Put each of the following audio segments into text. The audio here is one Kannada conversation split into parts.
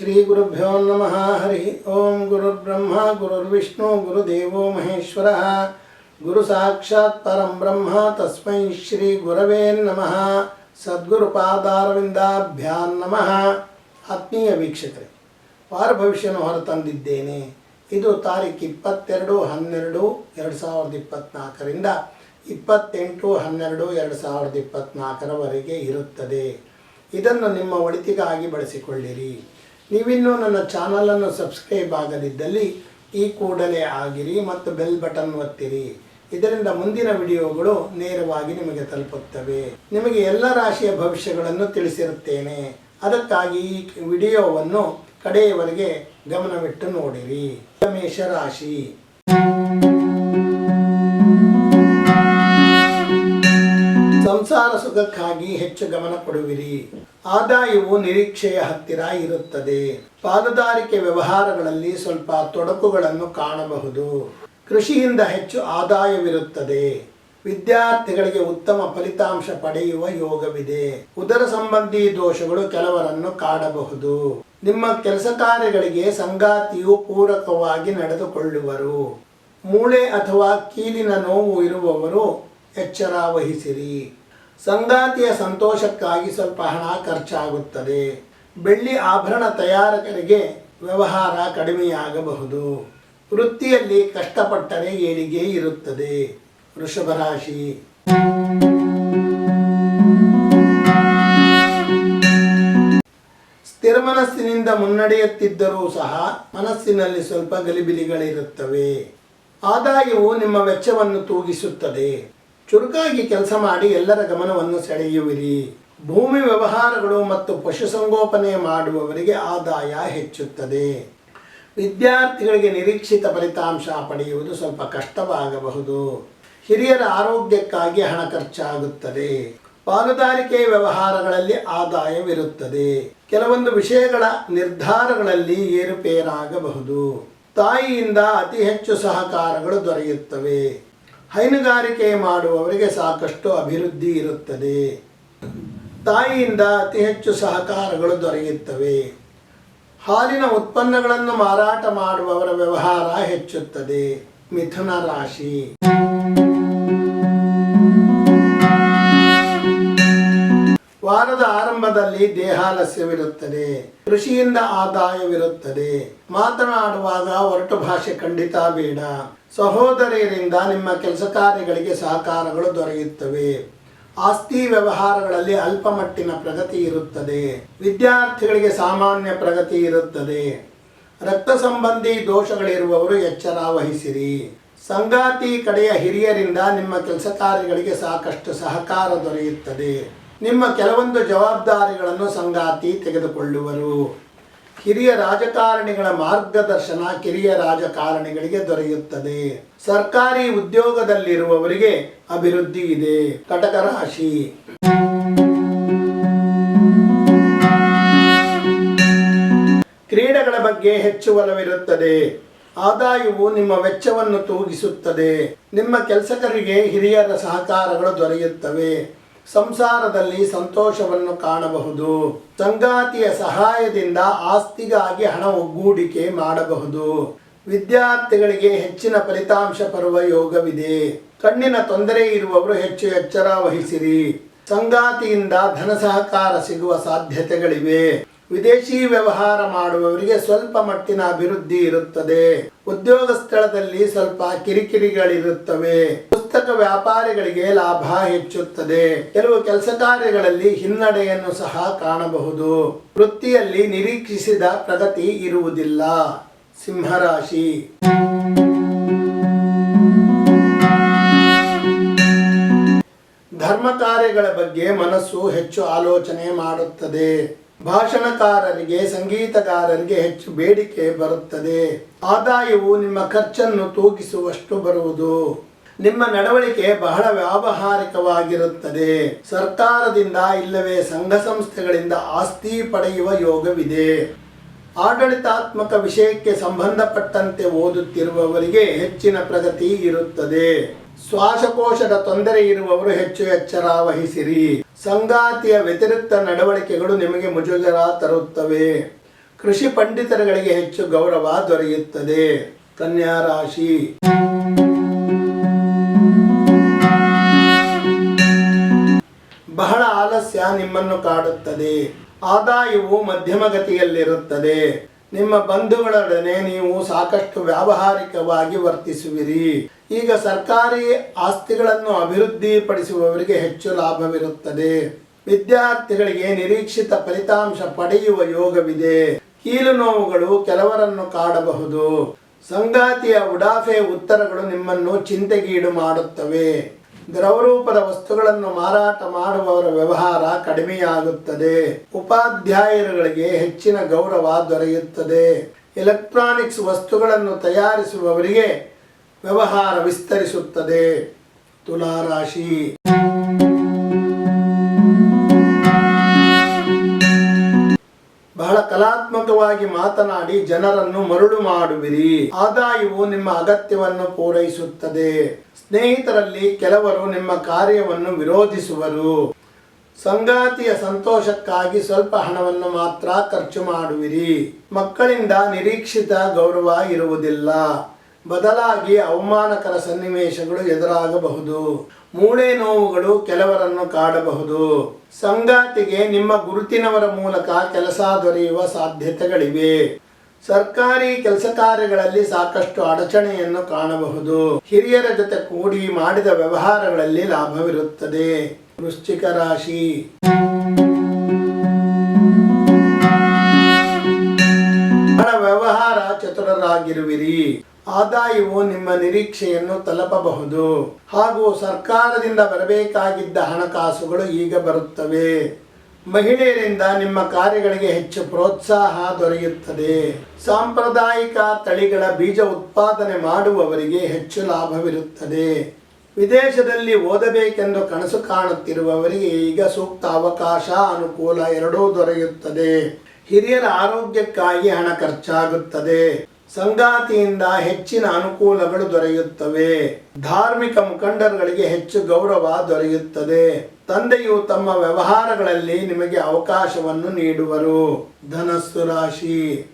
ಶ್ರೀ ಗುರುಭ್ಯೋ ನಮಃ. ಹರಿ ಓಂ. ಗುರುರ್ಬ್ರಹ್ಮ ಗುರುರ್ವಿಷ್ಣು ಗುರುದೇವೋ ಮಹೇಶ್ವರ. ಗುರು ಸಾಕ್ಷಾತ್ ಪರಂ ಬ್ರಹ್ಮ ತಸ್ಮೈ ಶ್ರೀ ಗುರವೇ ನಮಃ. ಸದ್ಗುರು ಪಾದಾರವಿಂದಾಭ್ಯಾಂ ನಮಃ. ಆತ್ಮೀಯ ವೀಕ್ಷಕರೇ, ವಾರ ಭವಿಷ್ಯವನ್ನು ಹೊರತಂದಿದ್ದೇನೆ. ಇದು ತಾರೀಕು 22/12/2024ರಿಂದ 28/12/2024 ಇರುತ್ತದೆ. ಇದನ್ನು ನಿಮ್ಮ ಒಳಿತಿಗಾಗಿ ಬಳಸಿಕೊಳ್ಳಿರಿ. ನೀವಿನ್ನೂ ನನ್ನ ಚಾನಲನ್ನು ಸಬ್ಸ್ಕ್ರೈಬ್ ಆಗದಿದ್ದಲ್ಲಿ ಈ ಕೂಡಲೇ ಆಗಿರಿ ಮತ್ತು ಬೆಲ್ ಬಟನ್ ಒತ್ತಿರಿ. ಇದರಿಂದ ಮುಂದಿನ ವಿಡಿಯೋಗಳು ನೇರವಾಗಿ ನಿಮಗೆ ತಲುಪುತ್ತವೆ. ನಿಮಗೆ ಎಲ್ಲ ರಾಶಿಯ ಭವಿಷ್ಯಗಳನ್ನು ತಿಳಿಸಿರುತ್ತೇನೆ. ಅದಕ್ಕಾಗಿ ಈ ವಿಡಿಯೋವನ್ನು ಕಡೆಯವರೆಗೆ ಗಮನವಿಟ್ಟು ನೋಡಿರಿ. ಮೇಷ ರಾಶಿ. ಸಂಸಾರ ಸುಖಕ್ಕಾಗಿ ಹೆಚ್ಚು ಗಮನ ಕೊಡುವಿರಿ. ಆದಾಯವು ನಿರೀಕ್ಷೆಯ ಹತ್ತಿರ ಇರುತ್ತದೆ. ಪಾಲುದಾರಿಕೆ ವ್ಯವಹಾರಗಳಲ್ಲಿ ಸ್ವಲ್ಪ ತೊಡಕುಗಳನ್ನು ಕಾಣಬಹುದು. ಕೃಷಿಯಿಂದ ಹೆಚ್ಚು ಆದಾಯವಿರುತ್ತದೆ. ವಿದ್ಯಾರ್ಥಿಗಳಿಗೆ ಉತ್ತಮ ಫಲಿತಾಂಶ ಪಡೆಯುವ ಯೋಗವಿದೆ. ಉದರ ಸಂಬಂಧಿ ದೋಷಗಳು ಕೆಲವರನ್ನು ಕಾಡಬಹುದು. ನಿಮ್ಮ ಕೆಲಸ ಕಾರ್ಯಗಳಿಗೆ ಸಂಗಾತಿಯು ಪೂರಕವಾಗಿ ನಡೆದುಕೊಳ್ಳುವರು. ಮೂಳೆ ಅಥವಾ ಕೀಲಿನ ನೋವು ಇರುವವರು ಎಚ್ಚರ ವಹಿಸಿರಿ. ಸಂಗಾತಿಯ ಸಂತೋಷಕ್ಕಾಗಿ ಸ್ವಲ್ಪ ಹಣ ಖರ್ಚಾಗುತ್ತದೆ. ಬೆಳ್ಳಿ ಆಭರಣ ತಯಾರಕರಿಗೆ ವ್ಯವಹಾರ ಕಡಿಮೆಯಾಗಬಹುದು. ವೃತ್ತಿಯಲ್ಲಿ ಕಷ್ಟಪಟ್ಟರೆ ಏಳಿಗೆ ಇರುತ್ತದೆ. ವೃಷಭ ರಾಶಿ. ಸ್ಥಿರ ಮನಸ್ಸಿನಿಂದ ಮುನ್ನಡೆಯುತ್ತಿದ್ದರೂ ಸಹ ಮನಸ್ಸಿನಲ್ಲಿ ಸ್ವಲ್ಪ ಗಲಿಬಿಲಿಗಳಿರುತ್ತವೆ. ಆದಾಯವು ನಿಮ್ಮ ವೆಚ್ಚವನ್ನು ತೂಗಿಸುತ್ತದೆ. ಚುರುಕಾಗಿ ಕೆಲಸ ಮಾಡಿ ಎಲ್ಲರ ಗಮನವನ್ನು ಸೆಳೆಯುವಿರಿ. ಭೂಮಿ ವ್ಯವಹಾರಗಳು ಮತ್ತು ಪಶುಸಂಗೋಪನೆ ಮಾಡುವವರಿಗೆ ಆದಾಯ ಹೆಚ್ಚುತ್ತದೆ. ವಿದ್ಯಾರ್ಥಿಗಳಿಗೆ ನಿರೀಕ್ಷಿತ ಫಲಿತಾಂಶ ಪಡೆಯುವುದು ಸ್ವಲ್ಪ ಕಷ್ಟವಾಗಬಹುದು. ಹಿರಿಯರ ಆರೋಗ್ಯಕ್ಕಾಗಿ ಹಣ ಖರ್ಚಾಗುತ್ತದೆ. ಪಾಲುದಾರಿಕೆ ವ್ಯವಹಾರಗಳಲ್ಲಿ ಆದಾಯವಿರುತ್ತದೆ. ಕೆಲವೊಂದು ವಿಷಯಗಳ ನಿರ್ಧಾರಗಳಲ್ಲಿ ಏರುಪೇರಾಗಬಹುದು. ತಾಯಿಯಿಂದ ಅತಿ ಹೆಚ್ಚು ಸಹಕಾರಗಳು ದೊರೆಯುತ್ತವೆ. ಹೈನುಗಾರಿಕೆ ಮಾಡುವವರಿಗೆ ಸಾಕಷ್ಟು ಅಭಿವೃದ್ಧಿ ಇರುತ್ತದೆ. ತಾಯಿಯಿಂದ ಅತಿ ಹೆಚ್ಚು ಸಹಕಾರಗಳು ದೊರೆಯುತ್ತವೆ. ಹಾಲಿನ ಉತ್ಪನ್ನಗಳನ್ನು ಮಾರಾಟ ಮಾಡುವವರ ವ್ಯವಹಾರ ಹೆಚ್ಚುತ್ತದೆ. ಮಿಥುನ ರಾಶಿ. ವಾರದ ಆರಂಭದಲ್ಲಿ ದೇಹಾಲಸ್ಯವಿರುತ್ತದೆ. ಕೃಷಿಯಿಂದ ಆದಾಯವಿರುತ್ತದೆ. ಮಾತನಾಡುವಾಗ ಒರಟು ಭಾಷೆ ಖಂಡಿತ ಬೇಡ. ಸಹೋದರಿಯರಿಂದ ನಿಮ್ಮ ಕೆಲಸ ಕಾರ್ಯಗಳಿಗೆ ಸಹಕಾರಗಳು ದೊರೆಯುತ್ತವೆ. ಆಸ್ತಿ ವ್ಯವಹಾರಗಳಲ್ಲಿ ಅಲ್ಪ ಮಟ್ಟಿನ ಪ್ರಗತಿ ಇರುತ್ತದೆ. ವಿದ್ಯಾರ್ಥಿಗಳಿಗೆ ಸಾಮಾನ್ಯ ಪ್ರಗತಿ ಇರುತ್ತದೆ. ರಕ್ತ ಸಂಬಂಧಿ ದೋಷಗಳಿರುವವರು ಎಚ್ಚರ ವಹಿಸಿರಿ. ಸಂಗಾತಿ ಕಡೆಯ ಹಿರಿಯರಿಂದ ನಿಮ್ಮ ಕೆಲಸ ಕಾರ್ಯಗಳಿಗೆ ಸಾಕಷ್ಟು ಸಹಕಾರ ದೊರೆಯುತ್ತದೆ. ನಿಮ್ಮ ಕೆಲವೊಂದು ಜವಾಬ್ದಾರಿಗಳನ್ನು ಸಂಗಾತಿ ತೆಗೆದುಕೊಳ್ಳುವರು. ಹಿರಿಯ ರಾಜಕಾರಣಿಗಳ ಮಾರ್ಗದರ್ಶನ ಕಿರಿಯ ರಾಜಕಾರಣಿಗಳಿಗೆ ದೊರೆಯುತ್ತದೆ. ಸರ್ಕಾರಿ ಉದ್ಯೋಗದಲ್ಲಿರುವವರಿಗೆ ಅಭಿವೃದ್ಧಿ ಇದೆ. ಕಟಕ ರಾಶಿ. ಕ್ರೀಡೆಗಳ ಬಗ್ಗೆ ಹೆಚ್ಚು ಒಲವಿರುತ್ತದೆ. ಆದಾಯವು ನಿಮ್ಮ ವೆಚ್ಚವನ್ನು ತೂಗಿಸುತ್ತದೆ. ನಿಮ್ಮ ಕೆಲಸಕರಿಗೆ ಹಿರಿಯರ ಸಹಕಾರಗಳು ದೊರೆಯುತ್ತವೆ. ಸಂಸಾರದಲ್ಲಿ ಸಂತೋಷವನ್ನು ಕಾಣಬಹುದು. ಸಂಗಾತಿಯ ಸಹಾಯದಿಂದ ಆಸ್ತಿಗಾಗಿ ಹಣ ಒಗ್ಗೂಡಿಕೆ ಮಾಡಬಹುದು. ವಿದ್ಯಾರ್ಥಿಗಳಿಗೆ ಹೆಚ್ಚಿನ ಫಲಿತಾಂಶ ಬರುವ ಯೋಗವಿದೆ. ಕಣ್ಣಿನ ತೊಂದರೆ ಇರುವವರು ಹೆಚ್ಚು ಎಚ್ಚರ ವಹಿಸಿರಿ. ಸಂಗಾತಿಯಿಂದ ಧನ ಸಹಕಾರ ಸಿಗುವ ಸಾಧ್ಯತೆಗಳಿವೆ. ವಿದೇಶಿ ವ್ಯವಹಾರ ಮಾಡುವವರಿಗೆ ಸ್ವಲ್ಪ ಮಟ್ಟಿನ ಅಭಿವೃದ್ಧಿ ಇರುತ್ತದೆ. ಉದ್ಯೋಗ ಸ್ಥಳದಲ್ಲಿ ಸ್ವಲ್ಪ ಕಿರಿಕಿರಿಗಳಿರುತ್ತವೆ. ಪುಸ್ತಕ ವ್ಯಾಪಾರಿಗಳಿಗೆ ಲಾಭ ಹೆಚ್ಚುತ್ತದೆ. ಕೆಲವು ಕೆಲಸ ಕಾರ್ಯಗಳಲ್ಲಿ ಹಿನ್ನಡೆಯನ್ನು ಸಹ ಕಾಣಬಹುದು. ವೃತ್ತಿಯಲ್ಲಿ ನಿರೀಕ್ಷಿಸಿದ ಪ್ರಗತಿ ಇರುವುದಿಲ್ಲ. ಸಿಂಹರಾಶಿ. ಧರ್ಮ ಕಾರ್ಯಗಳ ಬಗ್ಗೆ ಮನಸ್ಸು ಹೆಚ್ಚು ಆಲೋಚನೆ ಮಾಡುತ್ತದೆ. ಭಾಷಣಕಾರರಿಗೆ ಸಂಗೀತಗಾರರಿಗೆ ಹೆಚ್ಚು ಬೇಡಿಕೆ ಬರುತ್ತದೆ. ಆದಾಯವು ನಿಮ್ಮ ಖರ್ಚನ್ನು ತೂಗಿಸುವಷ್ಟು ಬರುವುದು. ನಿಮ್ಮ ನಡವಳಿಕೆ ಬಹಳ ವ್ಯಾವಹಾರಿಕವಾಗಿರುತ್ತದೆ. ಸರ್ಕಾರದಿಂದ ಇಲ್ಲವೇ ಸಂಘ ಸಂಸ್ಥೆಗಳಿಂದ ಆಸ್ತಿ ಪಡೆಯುವ ಯೋಗವಿದೆ. ಆಡಳಿತಾತ್ಮಕ ವಿಷಯಕ್ಕೆ ಸಂಬಂಧಪಟ್ಟಂತೆ ಓದುತ್ತಿರುವವರಿಗೆ ಹೆಚ್ಚಿನ ಪ್ರಗತಿ ಇರುತ್ತದೆ. ಶ್ವಾಸಕೋಶದ ತೊಂದರೆ ಇರುವವರು ಹೆಚ್ಚು ಎಚ್ಚರ ವಹಿಸಿರಿ. ಸಂಗಾತಿಯ ವ್ಯತಿರಿಕ್ತ ನಡವಳಿಕೆಗಳು ನಿಮಗೆ ಮುಜುಗರ ತರುತ್ತವೆ. ಕೃಷಿ ಪಂಡಿತರುಗಳಿಗೆ ಹೆಚ್ಚು ಗೌರವ ದೊರೆಯುತ್ತದೆ. ಕನ್ಯಾ ರಾಶಿ. ಬಹಳ ಆಲಸ್ಯ ನಿಮ್ಮನ್ನು ಕಾಡುತ್ತದೆ. ಆದಾಯವು ಮಧ್ಯಮ ಗತಿಯಲ್ಲಿರುತ್ತದೆ. ನಿಮ್ಮ ಬಂಧುಗಳೊಡನೆ ನೀವು ಸಾಕಷ್ಟು ವ್ಯಾವಹಾರಿಕವಾಗಿ ವರ್ತಿಸುವಿರಿ. ಈಗ ಸರ್ಕಾರಿ ಆಸ್ತಿಗಳನ್ನು ಅಭಿವೃದ್ಧಿಪಡಿಸುವವರಿಗೆ ಹೆಚ್ಚು ಲಾಭವಿರುತ್ತದೆ. ವಿದ್ಯಾರ್ಥಿಗಳಿಗೆ ನಿರೀಕ್ಷಿತ ಫಲಿತಾಂಶ ಪಡೆಯುವ ಯೋಗವಿದೆ. ಕೀಲು ನೋವುಗಳು ಕೆಲವರನ್ನು ಕಾಡಬಹುದು. ಸಂಗಾತಿಯ ಉಡಾಫೆ ಉತ್ತರಗಳು ನಿಮ್ಮನ್ನು ಚಿಂತೆಗೀಡು ಮಾಡುತ್ತವೆ. ದ್ರವರೂಪದ ವಸ್ತುಗಳನ್ನು ಮಾರಾಟ ಮಾಡುವವರ ವ್ಯವಹಾರ ಕಡಿಮೆಯಾಗುತ್ತದೆ. ಉಪಾಧ್ಯಾಯರುಗಳಿಗೆ ಹೆಚ್ಚಿನ ಗೌರವ ದೊರೆಯುತ್ತದೆ. ಎಲೆಕ್ಟ್ರಾನಿಕ್ಸ್ ವಸ್ತುಗಳನ್ನು ತಯಾರಿಸುವವರಿಗೆ ವ್ಯವಹಾರ ವಿಸ್ತರಿಸುತ್ತದೆ. ತುಲಾರಾಶಿ. ಬಹಳ ಕಲಾತ್ಮಕವಾಗಿ ಮಾತನಾಡಿ ಜನರನ್ನು ಮರುಳು ಮಾಡುವಿರಿ. ಆದಾಯವು ನಿಮ್ಮ ಅಗತ್ಯವನ್ನು ಪೂರೈಸುತ್ತದೆ. ಸ್ನೇಹಿತರಲ್ಲಿ ಕೆಲವರು ನಿಮ್ಮ ಕಾರ್ಯವನ್ನು ವಿರೋಧಿಸುವರು. ಸಂಗಾತಿಯ ಸಂತೋಷಕ್ಕಾಗಿ ಸ್ವಲ್ಪ ಹಣವನ್ನು ಮಾತ್ರ ಖರ್ಚು ಮಾಡುವಿರಿ. ಮಕ್ಕಳಿಂದ ನಿರೀಕ್ಷಿತ ಗೌರವ ಇರುವುದಿಲ್ಲ. ಬದಲಾಗಿ ಅವಮಾನಕರ ಸನ್ನಿವೇಶಗಳು ಎದುರಾಗಬಹುದು. ಮೂಳೆ ನೋವುಗಳು ಕೆಲವರನ್ನು ಕಾಡಬಹುದು. ಸಂಗಾತಿಗೆ ನಿಮ್ಮ ಗುರುತಿನವರ ಮೂಲಕ ಕೆಲಸ ದೊರೆಯುವ ಸಾಧ್ಯತೆಗಳಿವೆ. ಸರ್ಕಾರಿ ಕೆಲಸ ಕಾರ್ಯಗಳಲ್ಲಿ ಸಾಕಷ್ಟು ಅಡಚಣೆಯನ್ನು ಕಾಣಬಹುದು. ಹಿರಿಯರ ಜೊತೆ ಕೂಡಿ ಮಾಡಿದ ವ್ಯವಹಾರಗಳಲ್ಲಿ ಲಾಭವಿರುತ್ತದೆ. ವೃಶ್ಚಿಕ ರಾಶಿ. ಹಣ ವ್ಯವಹಾರ ಚತುರರಾಗಿರುವಿರಿ. ಆದಾಯವು ನಿಮ್ಮ ನಿರೀಕ್ಷೆಯನ್ನು ತಲುಪಬಹುದು. ಹಾಗೂ ಸರ್ಕಾರದಿಂದ ಬರಬೇಕಾಗಿದ್ದ ಹಣಕಾಸುಗಳು ಈಗ ಬರುತ್ತವೆ. ಮಹಿಳೆಯರಿಂದ ನಿಮ್ಮ ಕಾರ್ಯಗಳಿಗೆ ಹೆಚ್ಚು ಪ್ರೋತ್ಸಾಹ ದೊರೆಯುತ್ತದೆ. ಸಾಂಪ್ರದಾಯಿಕ ತಳಿಗಳ ಬೀಜ ಉತ್ಪಾದನೆ ಮಾಡುವವರಿಗೆ ಹೆಚ್ಚು ಲಾಭವಿರುತ್ತದೆ. ವಿದೇಶದಲ್ಲಿ ಓದಬೇಕೆಂದು ಕನಸು ಕಾಣುತ್ತಿರುವವರಿಗೆ ಈಗ ಸೂಕ್ತ ಅವಕಾಶ, ಅನುಕೂಲ ಎರಡೂ ದೊರೆಯುತ್ತದೆ. ಹಿರಿಯರ ಆರೋಗ್ಯಕ್ಕಾಗಿ ಹಣ ಖರ್ಚಾಗುತ್ತದೆ. ಸಂಗಾತಿಯಿಂದ ಹೆಚ್ಚಿನ ಅನುಕೂಲಗಳು ದೊರೆಯುತ್ತವೆ. ಧಾರ್ಮಿಕ ಮುಖಂಡರುಗಳಿಗೆ ಹೆಚ್ಚು ಗೌರವ ದೊರೆಯುತ್ತದೆ. ತಂದೆಯು ತಮ್ಮ ವ್ಯವಹಾರಗಳಲ್ಲಿ ನಿಮಗೆ ಅವಕಾಶವನ್ನು ನೀಡುವರು. ಧನಸ್ಸು ರಾಶಿ.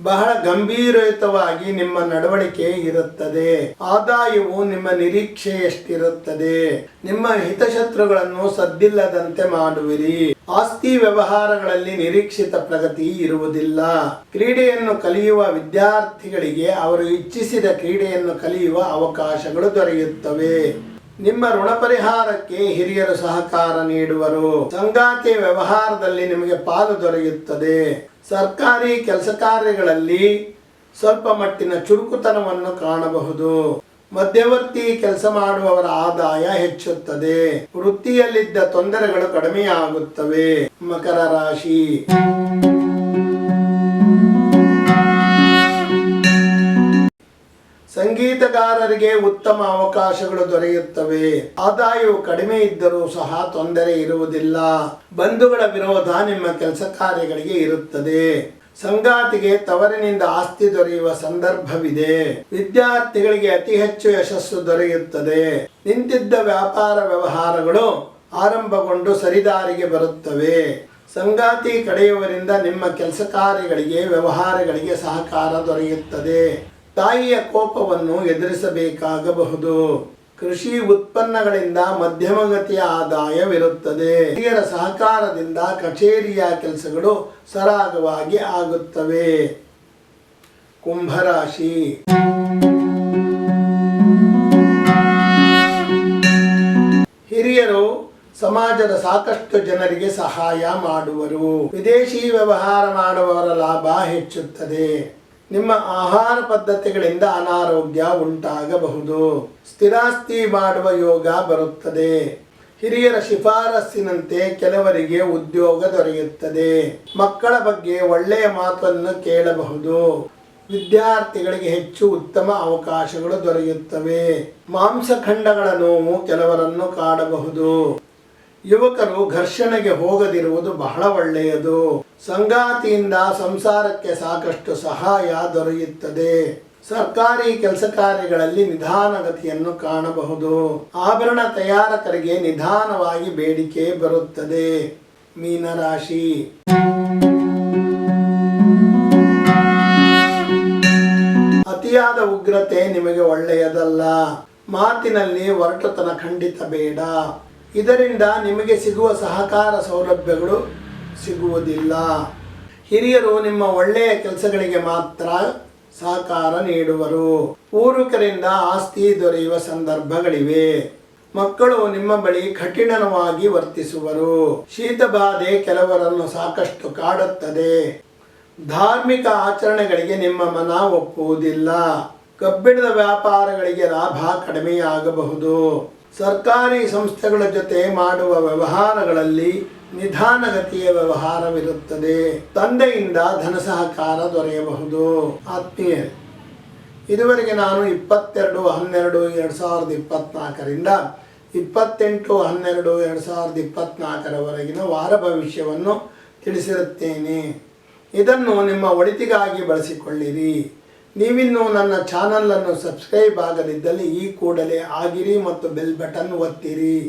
ಬಹಳ ಗಂಭೀರಯುತವಾಗಿ ನಿಮ್ಮ ನಡವಳಿಕೆ ಇರುತ್ತದೆ. ಆದಾಯವು ನಿಮ್ಮ ನಿರೀಕ್ಷೆಯಷ್ಟಿರುತ್ತದೆ. ನಿಮ್ಮ ಹಿತಶತ್ರುಗಳನ್ನು ಸದ್ದಿಲ್ಲದಂತೆ ಮಾಡುವಿರಿ. ಆಸ್ತಿ ವ್ಯವಹಾರಗಳಲ್ಲಿ ನಿರೀಕ್ಷಿತ ಪ್ರಗತಿ ಇರುವುದಿಲ್ಲ. ಕ್ರೀಡೆಯನ್ನು ಕಲಿಯುವ ವಿದ್ಯಾರ್ಥಿಗಳಿಗೆ ಅವರು ಇಚ್ಛಿಸಿದ ಕ್ರೀಡೆಯನ್ನು ಕಲಿಯುವ ಅವಕಾಶಗಳು ದೊರೆಯುತ್ತವೆ. ನಿಮ್ಮ ಋಣ ಪರಿಹಾರಕ್ಕೆ ಹಿರಿಯರು ಸಹಕಾರ ನೀಡುವರು. ಸಂಗಾತಿ ವ್ಯವಹಾರದಲ್ಲಿ ನಿಮಗೆ ಪಾಲು ದೊರೆಯುತ್ತದೆ. ಸರ್ಕಾರಿ ಕೆಲಸ ಕಾರ್ಯಗಳಲ್ಲಿ ಸ್ವಲ್ಪ ಮಟ್ಟಿನ ಚುರುಕುತನವನ್ನು ಕಾಣಬಹುದು. ಮಧ್ಯವರ್ತಿ ಕೆಲಸ ಮಾಡುವವರ ಆದಾಯ ಹೆಚ್ಚುತ್ತದೆ. ವೃತ್ತಿಯಲ್ಲಿದ್ದ ತೊಂದರೆಗಳು ಕಡಿಮೆಯಾಗುತ್ತವೆ. ಮಕರ ರಾಶಿ. ಸಂಗೀತಗಾರರಿಗೆ ಉತ್ತಮ ಅವಕಾಶಗಳು ದೊರೆಯುತ್ತವೆ. ಆದಾಯವು ಕಡಿಮೆ ಇದ್ದರೂ ಸಹ ತೊಂದರೆ ಇರುವುದಿಲ್ಲ. ಬಂಧುಗಳ ವಿರೋಧ ನಿಮ್ಮ ಕೆಲಸ ಕಾರ್ಯಗಳಿಗೆ ಇರುತ್ತದೆ. ಸಂಗಾತಿಗೆ ತವರಿನಿಂದ ಆಸ್ತಿ ದೊರೆಯುವ ಸಂದರ್ಭವಿದೆ. ವಿದ್ಯಾರ್ಥಿಗಳಿಗೆ ಅತಿ ಹೆಚ್ಚು ಯಶಸ್ಸು ದೊರೆಯುತ್ತದೆ. ನಿಂತಿದ್ದ ವ್ಯಾಪಾರ ವ್ಯವಹಾರಗಳು ಆರಂಭಗೊಂಡು ಸರಿದಾರಿಗೆ ಬರುತ್ತವೆ. ಸಂಗಾತಿ ಕಡೆಯವರಿಂದ ನಿಮ್ಮ ಕೆಲಸ ಕಾರ್ಯಗಳಿಗೆ ವ್ಯವಹಾರಗಳಿಗೆ ಸಹಕಾರ ದೊರೆಯುತ್ತದೆ. ತಾಯಿಯ ಕೋಪವನ್ನು ಎದುರಿಸಬೇಕಾಗಬಹುದು. ಕೃಷಿ ಉತ್ಪನ್ನಗಳಿಂದ ಮಧ್ಯಮಗತಿಯ ಆದಾಯವಿರುತ್ತದೆ. ಹಿರಿಯರ ಸಹಕಾರದಿಂದ ಕಚೇರಿಯ ಕೆಲಸಗಳು ಸರಾಗವಾಗಿ ಆಗುತ್ತವೆ. ಕುಂಭರಾಶಿ. ಹಿರಿಯರು ಸಮಾಜದ ಸಾಕಷ್ಟು ಜನರಿಗೆ ಸಹಾಯ ಮಾಡುವರು. ವಿದೇಶಿ ವ್ಯವಹಾರ ಮಾಡುವವರ ಲಾಭ ಹೆಚ್ಚುತ್ತದೆ. ನಿಮ್ಮ ಆಹಾರ ಪದ್ಧತಿಗಳಿಂದ ಅನಾರೋಗ್ಯ ಉಂಟಾಗಬಹುದು. ಸ್ಥಿರಾಸ್ತಿ ಮಾಡುವ ಯೋಗ ಬರುತ್ತದೆ. ಹಿರಿಯರ ಶಿಫಾರಸ್ಸಿನಂತೆ ಕೆಲವರಿಗೆ ಉದ್ಯೋಗ ದೊರೆಯುತ್ತದೆ. ಮಕ್ಕಳ ಬಗ್ಗೆ ಒಳ್ಳೆಯ ಮಾತನ್ನು ಕೇಳಬಹುದು. ವಿದ್ಯಾರ್ಥಿಗಳಿಗೆ ಹೆಚ್ಚು ಉತ್ತಮ ಅವಕಾಶಗಳು ದೊರೆಯುತ್ತವೆ. ಮಾಂಸಖಂಡಗಳ ನೋವು ಕೆಲವರನ್ನು ಕಾಡಬಹುದು. ಯುವಕರು ಘರ್ಷಣೆಗೆ ಹೋಗದಿರುವುದು ಬಹಳ ಒಳ್ಳೆಯದು. ಸಂಗಾತಿಯಿಂದ ಸಂಸಾರಕ್ಕೆ ಸಾಕಷ್ಟು ಸಹಾಯ ದೊರೆಯುತ್ತದೆ. ಸರ್ಕಾರಿ ಕೆಲಸ ಕಾರ್ಯಗಳಲ್ಲಿ ನಿಧಾನಗತಿಯನ್ನು ಕಾಣಬಹುದು. ಆಭರಣ ತಯಾರಕರಿಗೆ ನಿಧಾನವಾಗಿ ಬೇಡಿಕೆ ಬರುತ್ತದೆ. ಮೀನರಾಶಿ. ಅತಿಯಾದ ಉಗ್ರತೆ ನಿಮಗೆ ಒಳ್ಳೆಯದಲ್ಲ. ಮಾತಿನಲ್ಲಿ ಒರಟುತನ ಖಂಡಿತ ಬೇಡ. ಇದರಿಂದ ನಿಮಗೆ ಸಿಗುವ ಸಹಕಾರ ಸೌಲಭ್ಯಗಳು ಸಿಗುವುದಿಲ್ಲ. ಹಿರಿಯರು ನಿಮ್ಮ ಒಳ್ಳೆಯ ಕೆಲಸಗಳಿಗೆ ಮಾತ್ರ ಸಹಕಾರ ನೀಡುವರು. ಪೂರ್ವಿಕರಿಂದ ಆಸ್ತಿ ದೊರೆಯುವ ಸಂದರ್ಭಗಳಿವೆ. ಮಕ್ಕಳು ನಿಮ್ಮ ಬಳಿ ಕಠಿಣವಾಗಿ ವರ್ತಿಸುವರು. ಶೀತಬಾಧೆ ಕೆಲವರನ್ನು ಸಾಕಷ್ಟು ಕಾಡುತ್ತದೆ. ಧಾರ್ಮಿಕ ಆಚರಣೆಗಳಿಗೆ ನಿಮ್ಮ ಮನ ಒಪ್ಪುವುದಿಲ್ಲ. ಕಬ್ಬಿಣದ ವ್ಯಾಪಾರಗಳಿಗೆ ಲಾಭ ಕಡಿಮೆಯಾಗಬಹುದು. ಸರ್ಕಾರಿ ಸಂಸ್ಥೆಗಳ ಜೊತೆ ಮಾಡುವ ವ್ಯವಹಾರಗಳಲ್ಲಿ ನಿಧಾನಗತಿಯ ವ್ಯವಹಾರವಿರುತ್ತದೆ. ತಂದೆಯಿಂದ ಧನ ಸಹಕಾರ ದೊರೆಯಬಹುದು. ಆತ್ಮೀಯ, ಇದುವರೆಗೆ ನಾನು 22/12/2024ರಿಂದ 28/12/2024 ವಾರ ಭವಿಷ್ಯವನ್ನು ತಿಳಿಸಿರುತ್ತೇನೆ. ಇದನ್ನು ನಿಮ್ಮ ಒಳಿತಿಗಾಗಿ ಬಳಸಿಕೊಳ್ಳಿರಿ. ನೀವಿನ್ನೂ ನನ್ನ ಚಾನಲನ್ನು ಸಬ್ಸ್ಕ್ರೈಬ್ ಆಗದಿದ್ದಲ್ಲಿ ಈ ಕೂಡಲೇ ಆಗಿರಿ ಮತ್ತು ಬೆಲ್ ಬಟನ್ ಒತ್ತಿರಿ.